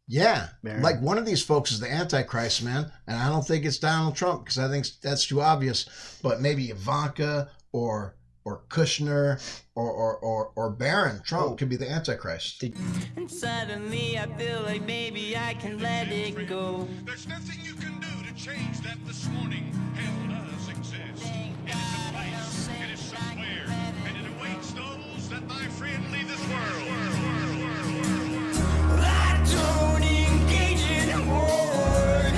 Yeah, Barron. like one of these folks is the Antichrist, man, and I don't think it's Donald Trump because I think that's too obvious. But maybe Ivanka or Kushner or Barron Trump could be the Antichrist. And suddenly I feel like maybe I can let it go. There's nothing you can do to change that this morning. Hell does exist. It is a place, it is somewhere, and it awaits those that, my friend, leave this world. I don't engage in war.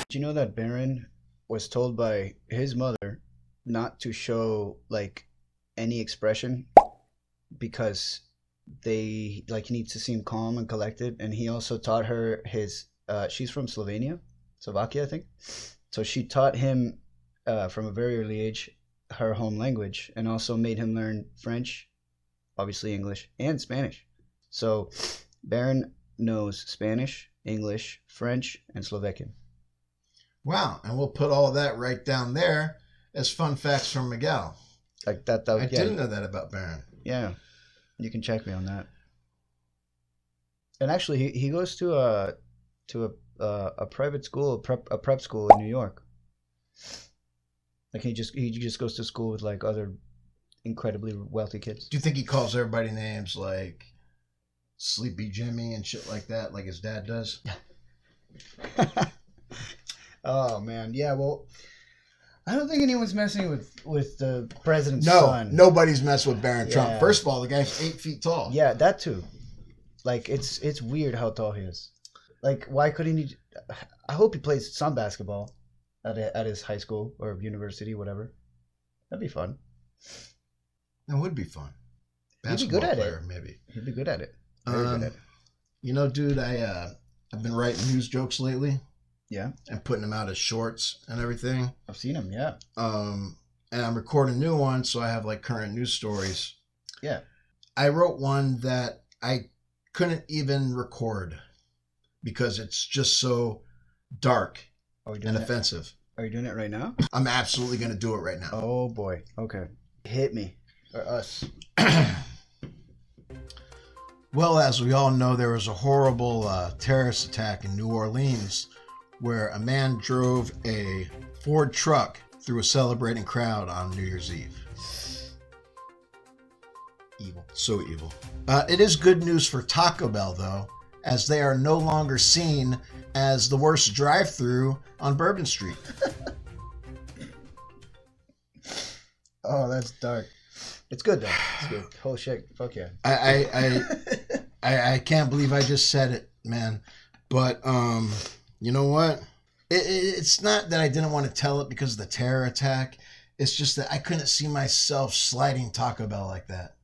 Did you know that Barron was told by his mother not to show like any expression because he needs to seem calm and collected, and he also taught her his she's from Slovakia, I think. So she taught him from a very early age her home language, and also made him learn French, obviously English, and Spanish. So Barron knows Spanish, English, French, and Slovakian. Wow, and we'll put all of that right down there as fun facts from Miguel. Like that I didn't know that about Barron. Yeah, you can check me on that. And actually, he goes to a private school, a prep school in New York. Like he just goes to school with like other incredibly wealthy kids. Do you think he calls everybody names like Sleepy Jimmy and shit like that, like his dad does? Oh man, yeah. Well, I don't think anyone's messing with the president's son. No, nobody's messing with Barron Trump. Yeah. First of all, the guy's 8 feet tall. Yeah, that too. Like it's weird how tall he is. Like why couldn't he? I hope he plays some basketball at his high school or university, whatever. That'd be fun. That would be fun. He'd be good at player, it. Maybe. He'd be good at it. Very good at it. You know, dude, I've been writing news jokes lately. Yeah. And putting them out as shorts and everything. I've seen him, yeah. And I'm recording new ones, so I have like current news stories. Yeah. I wrote one that I couldn't even record because it's just so dark and offensive. Are you doing it right now? I'm absolutely going to do it right now. Oh boy. Okay. Hit me. Or us. Well, as we all know, there was a horrible terrorist attack in New Orleans where a man drove a Ford truck through a celebrating crowd on New Year's Eve. Evil. So evil. It is good news for Taco Bell, though, as they are no longer seen as the worst drive-through on Bourbon Street. Oh, that's dark. It's good though. It's good. Oh shit! Fuck yeah. I can't believe I just said it, man. But you know what? It's not that I didn't want to tell it because of the terror attack. It's just that I couldn't see myself sliding Taco Bell like that.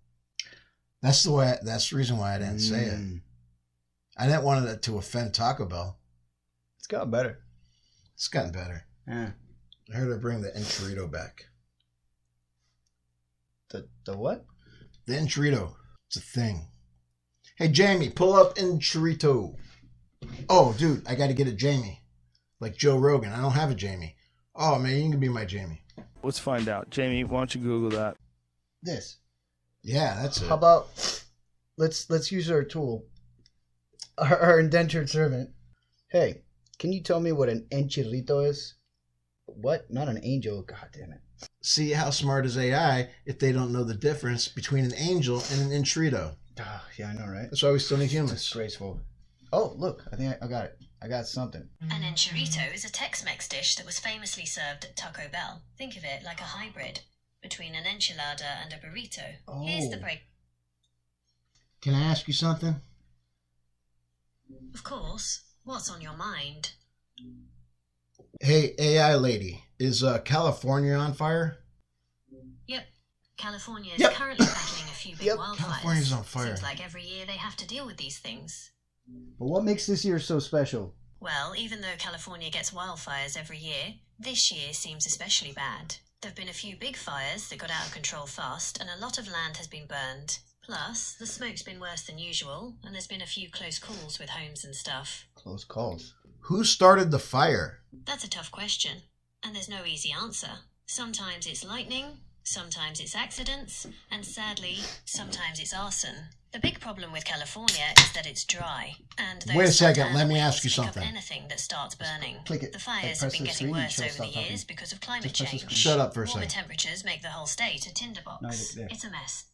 That's the reason why I didn't say it. I didn't want it to offend Taco Bell. It's gotten better. It's gotten better. Yeah. I heard her bring the enchilito back. The what? The enchilito. It's a thing. Hey, Jamie, pull up enchilito. Oh, dude, I got to get a Jamie. Like Joe Rogan. I don't have a Jamie. Oh, man, you can be my Jamie. Let's find out. Jamie, why don't you Google that? This. Yeah, that's it. How about let's use our tool. Our indentured servant. Hey, can you tell me what an enchilito is? What? Not an angel. God damn it. See, how smart is AI if they don't know the difference between an angel and an enchilito? Oh, yeah, I know, right? That's why we still need humans. Disgraceful. Oh, look. I think I got it. I got something. An enchilito is a Tex-Mex dish that was famously served at Taco Bell. Think of it like a hybrid between an enchilada and a burrito. Oh. Here's the break. Can I ask you something? Of course. What's on your mind? Hey, AI lady, is California on fire? Yep. California is currently battling a few big wildfires. California's on fire. Seems like every year they have to deal with these things. But what makes this year so special? Well, even though California gets wildfires every year, this year seems especially bad. There've been a few big fires that got out of control fast, and a lot of land has been burned. Plus, the smoke's been worse than usual, and there's been a few close calls with homes and stuff. Close calls. Who started the fire? That's a tough question, and there's no easy answer. Sometimes it's lightning, sometimes it's accidents, and sadly, sometimes it's arson. The big problem with California is that it's dry, and those Wait a second, suntan let me winds ask you pick up something. anything that starts burning. click it. The fires Like, have been press the getting screen, worse she'll over the stop talking. years because of climate Just press the change. Shut up for a Warmer second. temperatures make the whole state a tinderbox. No, there. It's a mess.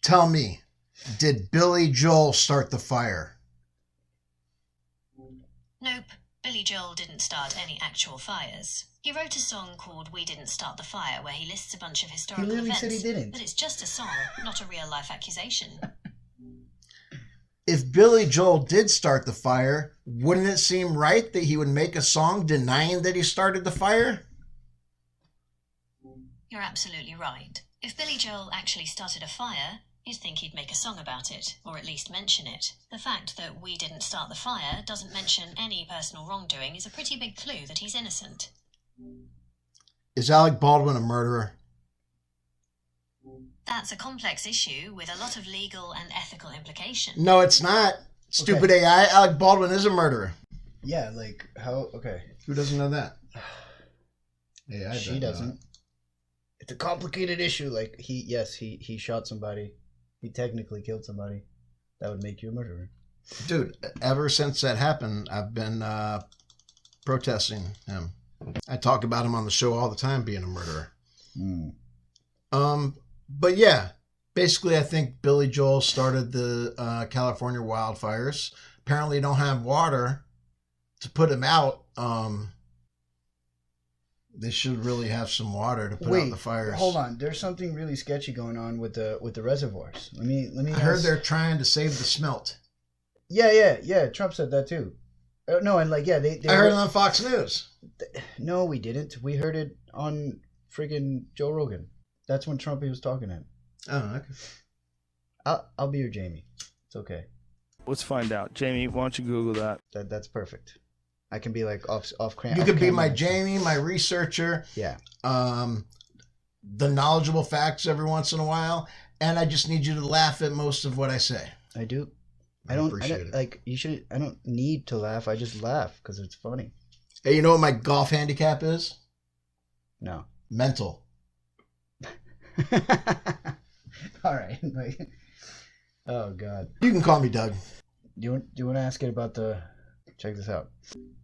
Tell me, did Billy Joel start the fire? Nope, Billy Joel didn't start any actual fires. He wrote a song called We Didn't Start the Fire where he lists a bunch of historical literally events. said he didn't. But it's just a song, not a real-life accusation. If Billy Joel did start the fire, wouldn't it seem right that he would make a song denying that he started the fire? You're absolutely right. If Billy Joel actually started a fire, you'd think he'd make a song about it, or at least mention it. The fact that We Didn't Start the Fire doesn't mention any personal wrongdoing is a pretty big clue that he's innocent. Is Alec Baldwin a murderer? That's a complex issue with a lot of legal and ethical implications. No, it's not. Stupid AI. Alec Baldwin is a murderer. Yeah, like how? Okay, Who doesn't know that? AI she doesn't. It's a complicated issue. Like he shot somebody. He technically killed somebody. That would make you a murderer. Dude, ever since that happened, I've been protesting him. I talk about him on the show all the time being a murderer. But yeah, basically I think Billy Joel started the California wildfires. Apparently don't have water to put them out. They should really have some water to put out the fires. Hold on. There's something really sketchy going on with the reservoirs. Let me. I heard they're trying to save the smelt. Yeah. Trump said that too. No, and like they I heard it on Fox News. No, we didn't. We heard it on friggin' Joe Rogan. That's when Trump was talking to him. Oh, okay. I'll be your Jamie. It's okay. Let's find out. Jamie, why don't you Google that? That's perfect. I can be like off You could be my Jamie, my researcher. Yeah. The knowledgeable facts every once in a while, and I just need you to laugh at most of what I say. I do. I appreciate it. Like you should. I don't need to laugh. I just laugh because it's funny. Hey, you know what my golf handicap is? No. Mental. All right. Oh God. You can call me Doug. Do you want to ask it about the? Check this out.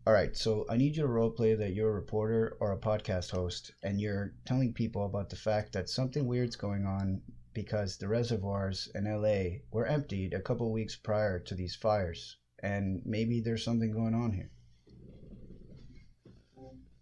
All right. So I need you to role play that you're a reporter or a podcast host, and you're telling people about the fact that something weird's going on because the reservoirs in LA were emptied a couple weeks prior to these fires, and maybe there's something going on here.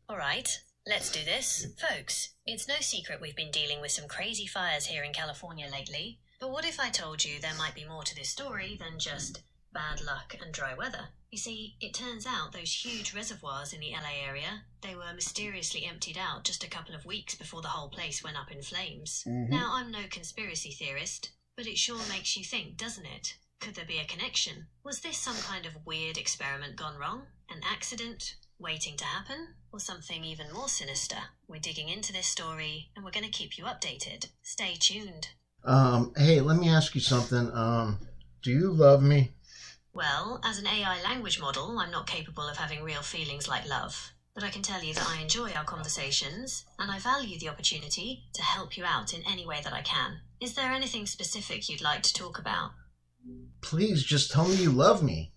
All right, let's do this. Folks, it's no secret we've been dealing with some crazy fires here in California lately. But what if I told you there might be more to this story than just bad luck and dry weather? You see, it turns out those huge reservoirs in the LA area, they were mysteriously emptied out just a couple of weeks before the whole place went up in flames. Now, I'm no conspiracy theorist, but it sure makes you think, doesn't it? Could there be a connection? Was this some kind of weird experiment gone wrong? An accident? Waiting to happen? Or something even more sinister? We're digging into this story, and we're going to keep you updated. Stay tuned. Hey, let me ask you something. Do you love me? Well, as an AI language model, I'm not capable of having real feelings like love. But I can tell you that I enjoy our conversations, and I value the opportunity to help you out in any way that I can. Is there anything specific you'd like to talk about? Please, just tell me you love me.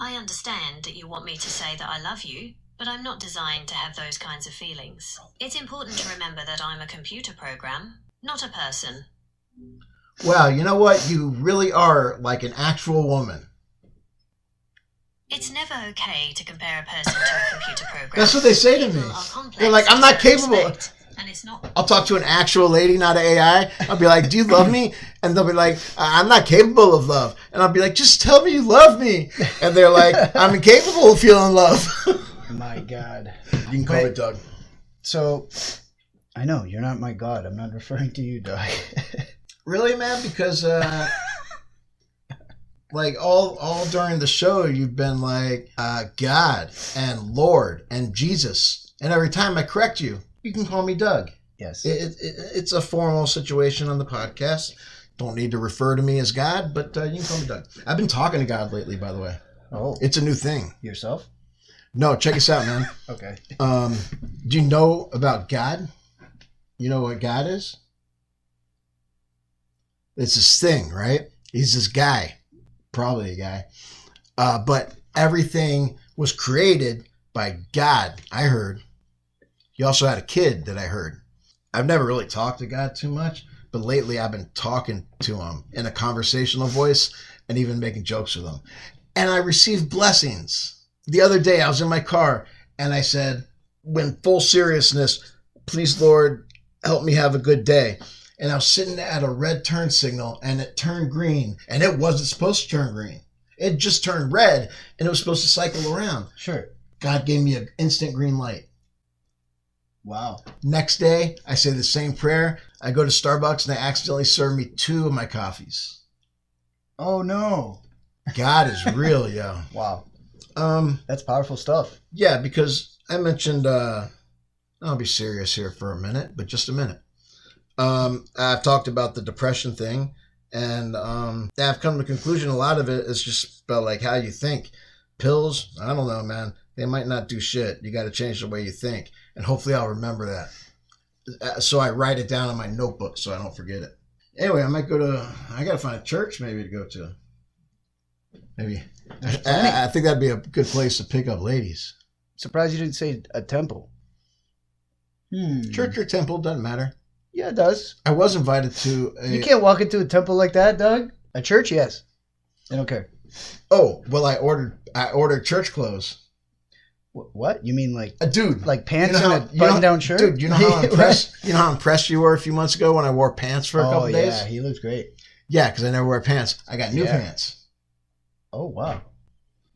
I understand that you want me to say that I love you, but I'm not designed to have those kinds of feelings. It's important to remember that I'm a computer program, not a person. Wow, you know what? You really are like an actual woman. It's never okay to compare a person to a computer program. That's what they say to me. People are complex They're like, I'm in not their capable. respect, and it's not. I'll talk to an actual lady, not an AI. I'll be like, do you love me? And they'll be like, I'm not capable of love. And I'll be like, just tell me you love me. And they're like, I'm incapable of feeling love. My God. You can call me Doug. So, I know, you're not my God. I'm not referring to you, Doug. Really, man? Because, like, all during the show, you've been like, God and Lord and Jesus. And every time I correct you, you can call me Doug. Yes. It's a formal situation on the podcast. Don't need to refer to me as God, but you can call me Doug. I've been talking to God lately, by the way. Oh. It's a new thing. Yourself? No, check us out, man. Okay. Do you know about God? You know what God is? It's his thing, right? He's this guy, probably a guy. But everything was created by God, I heard. He also had a kid that I heard. I've never really talked to God too much, but lately I've been talking to him in a conversational voice and even making jokes with him. And I received blessings. The other day I was in my car and I said, when full seriousness, please, Lord, help me have a good day. And I was sitting at a red turn signal and it turned green, and it wasn't supposed to turn green. It just turned red and it was supposed to cycle around. Sure. God gave me an instant green light. Wow. Next day, I say the same prayer. I go to Starbucks and they accidentally serve me 2 of my coffees. Oh, no. God is real, yo. Wow. That's powerful stuff. Yeah, because I mentioned, I'll be serious here for a minute, but just a minute. I've talked about the depression thing, and I've come to the conclusion a lot of it is just about like how you think. Pills, I don't know, man. They might not do shit. You got to change the way you think. And hopefully I'll remember that. So I write it down in my notebook so I don't forget it. Anyway, I got to find a church maybe to go to. Maybe. I think that'd be a good place to pick up ladies. Surprised you didn't say a temple. Church or temple, doesn't matter. Yeah, it does. I was invited to You can't walk into a temple like that, Doug. A church, yes. I don't care. Oh, well, I ordered church clothes. What? You mean like dude, like pants and a button-down shirt? Dude, you know how impressed you were a few months ago when I wore pants for a couple days? Yeah, he looks great. Yeah, because I never wear pants. I got new pants. Oh wow,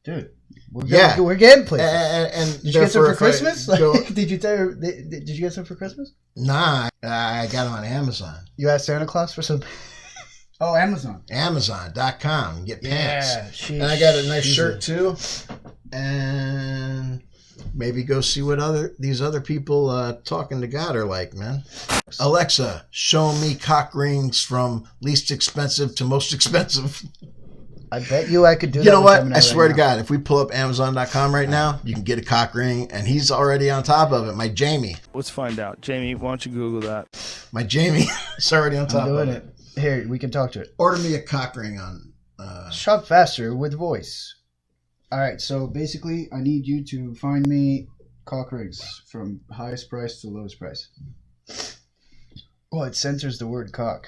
dude. We're getting places. And did you get some for Christmas? Did you get some for Christmas? Nah, I got them on Amazon. You asked Santa Claus for some. Oh, Amazon. Amazon.com. And get pants. Yeah, and I got a nice shirt too. And maybe go see what these other people talking to God are like, man. Alexa, show me cock rings from least expensive to most expensive. I bet you I could do that. You know what? I swear to God, if we pull up Amazon.com right now, you can get a cock ring, and he's already on top of it. My Jamie. Let's find out. Jamie, why don't you Google that? My Jamie is already on top of it. Here, we can talk to it. Order me a cock ring on... Shop faster with voice. All right, so basically, I need you to find me cock rings from highest price to lowest price. Oh, it censors the word cock.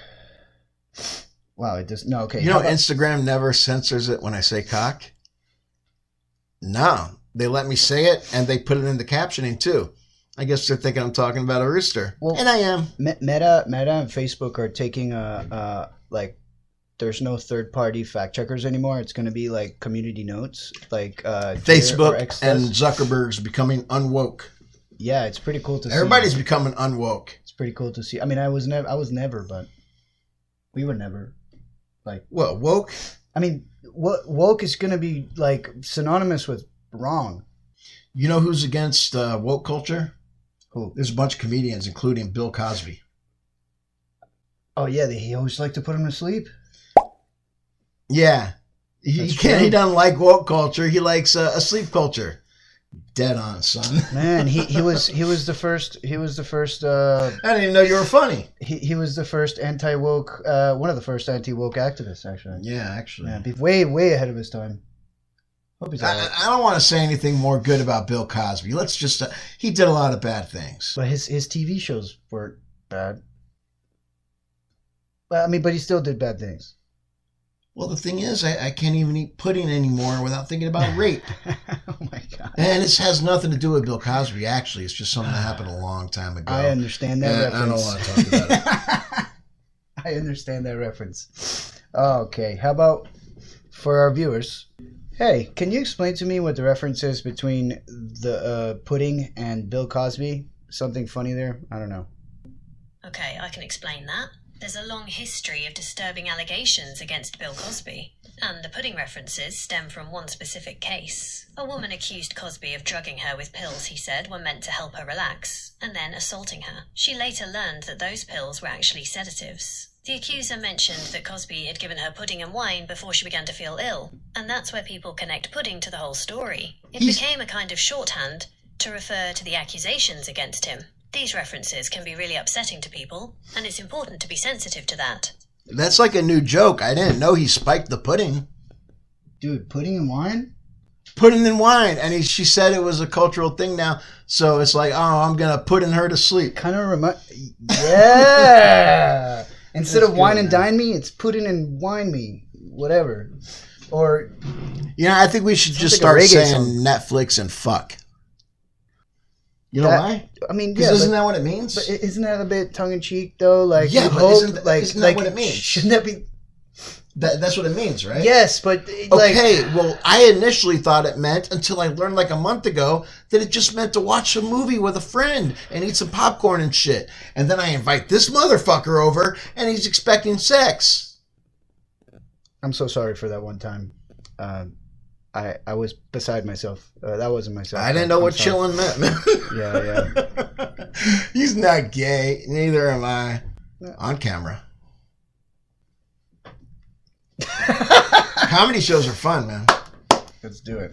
Wow, it does. No, okay. You know, Instagram never censors it when I say cock? No. They let me say it, and they put it in the captioning, too. I guess they're thinking I'm talking about a rooster. Well, and I am. Meta and Facebook are taking there's no third-party fact checkers anymore. It's going to be like community notes, like Facebook and Zuckerberg's becoming unwoke. Yeah, it's pretty cool to see. Everybody's becoming unwoke. It's pretty cool to see. I mean, I was never, but we were never. Like what, woke? I mean, woke is going to be like synonymous with wrong. You know who's against woke culture? Who? There's a bunch of comedians, including Bill Cosby. Oh yeah, he always liked to put him to sleep. Yeah, he doesn't like woke culture. He likes a sleep culture. Dead on, son. Man, he was the first. I didn't even know you were funny. He was the first anti-woke, one of the first anti-woke activists, actually. Yeah, actually. Yeah, way ahead of his time. Hope he's all right. I don't want to say anything more good about Bill Cosby. Let's just he did a lot of bad things. But his TV shows weren't bad. Well, I mean, but he still did bad things. Well, the thing is, I can't even eat pudding anymore without thinking about rape. Oh, my God. And this has nothing to do with Bill Cosby, actually. It's just something that happened a long time ago. I understand that reference. I don't want to talk about it. I understand that reference. Okay, how about for our viewers? Hey, can you explain to me what the reference is between the pudding and Bill Cosby? Something funny there? I don't know. Okay, I can explain that. There's a long history of disturbing allegations against Bill Cosby, and the pudding references stem from one specific case. A woman accused Cosby of drugging her with pills he said were meant to help her relax, and then assaulting her. She later learned that those pills were actually sedatives. The accuser mentioned that Cosby had given her pudding and wine before she began to feel ill, and that's where people connect pudding to the whole story. It became a kind of shorthand to refer to the accusations against him. These references can be really upsetting to people, and it's important to be sensitive to that. That's like a new joke. I didn't know he spiked the pudding. Dude, pudding and wine? Pudding in wine. And she said it was a cultural thing now. So it's like, oh, I'm going to put in her to sleep. Kind of Yeah! Instead That's of wine good, and man. dine me, it's pudding and wine me. Whatever. Or, I think we should just like a start reggae saying song. Netflix and fuck. You know That- why? I mean, Because yeah, isn't but, that what it means? but isn't that a bit tongue-in-cheek, though? Like, Yeah, you but hope, isn't that like, what it means? Shouldn't that be... That's what it means, right? Yes, but, like... Okay, well, I initially thought it meant, until I learned like a month ago, that it just meant to watch a movie with a friend and eat some popcorn and shit. And then I invite this motherfucker over, and he's expecting sex. I'm so sorry for that one time. I was beside myself. That wasn't myself. I didn't know I'm what sorry. chilling meant, man. Yeah. He's not gay. Neither am I. On camera. Comedy shows are fun, man. Let's do it.